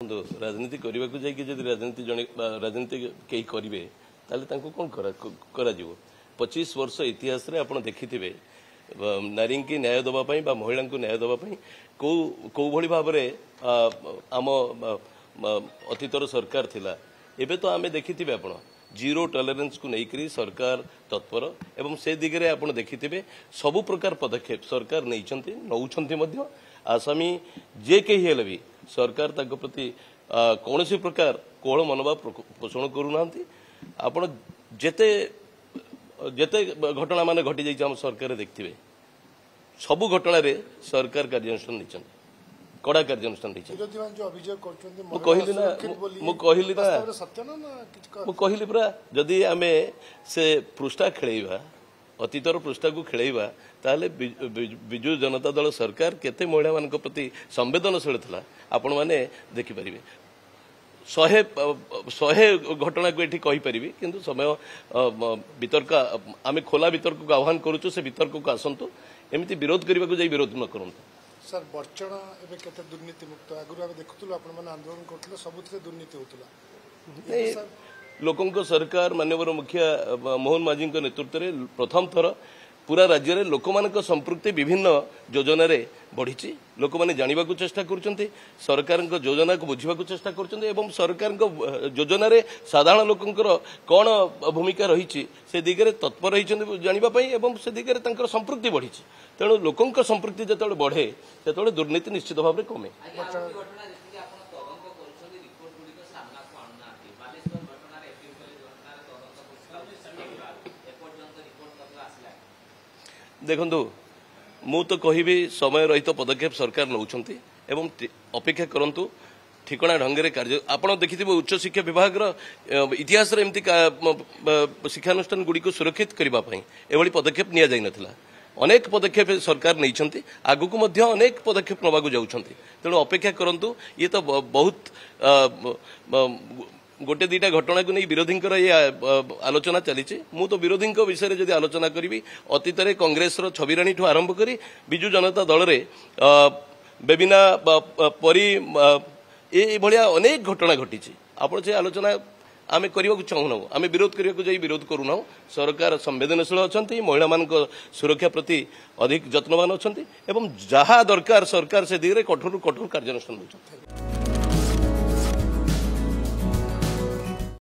राजनीति करने को जाकि राजनीति जड़े राजनीति कई करेंगे कौन कर 25 वर्ष इतिहास रे आपण देखिथिबे नारी की न्याय दवापाई महिला को न्याय दवापाई कौ भली भाव आम अतीतर सरकार थिला एबे तो आमे देखिथिबे आपण जीरो टॉलरेंस को लेकर सरकार तत्पर एवं से दिगरे आपण देखिथिबे सबु प्रकार पदक्षेप सरकार नौछंती आसामी जे कही हेले भी सरकार ताक प्रति कौन प्रकार कोहल मनोभाव पोषण करूना आपण जेते जेते घटना मान घटी जाइए आम सरकार देखिए सबु घटना रे सरकार कार्यानुष्ठान नहीं कड़ा कार्यानुष्ठान कहली परा जदि आमे से पृष्ठा खेलैबा अतीतर पृष्ठा को खेलैबा ताले बिजु जनता दल सरकार केते महिला मान प्रति संवेदनशील था आपण माने देखि परिबे 100 घटना को ये कहीपरि किंतु समय वितर्क आम खोला वितर्क को आह्वान करुचु से वितर्क को आसतु एमती विरोध करने को विरोध न करूँ सर बर्चण एवं केते दुर्नीति मुक्त आगु आम देखुलु आपण आंदोलन करते सबुथिरे दुर्नीति होता लोकों सरकार माननीय मुखिया मोहन माझी नेतृत्व में प्रथम थर पूरा राज्य में लोक मान संपृक्ति विभिन्न योजन बढ़ी लोक मैंने जानवा चेष्टा कर सरकार योजना को बुझा चेष्टा कर सरकार योजन साधारण लोकंर कौन भूमिका रही से दिगरे तत्पर रही जानापी से दिगरे संपृक्ति बढ़ी तेणु लोकों संपृक्ति जो बढ़े से दुर्नीति निश्चित भाव में कमे देखु मु तो कहि समय रहित पदक्षेप सरकार नौछंती एवं अपेक्षा करंतु ठिकणा ढंगे कार्य आपण देखि उच्च शिक्षा विभाग इतिहास एमती शिक्षानुष्ठान गुड़ी को सुरक्षित करने एभली पदक्षेप नि जाई नथिला अनेक पदक्षेप सरकार नहीं आगु को मध्य अनेक पदक्षेप नवाक जाउछंती तेणु अपेक्षा करंतु ये तो बहुत गोटे दीटा घटना को नहीं विरोधी आलोचना चली मु तो विरोधी विषय में जब आलोचना करी अतीत कांग्रेस छविराणी ठू आरंभ करी बिजु जनता दल रे बेबिना परी ये भाया अनेक घटना घटी आप आलोचना आम करने चाहूना आम विरोध करने को जाई विरोध करूना सरकार संवेदनशील अच्छा महिला मान सुरक्षा प्रति अधिक जत्नवान अच्छा जहाँ दरकार सरकार से दिगरे कठोर कठोर कार्यानुष्ठान।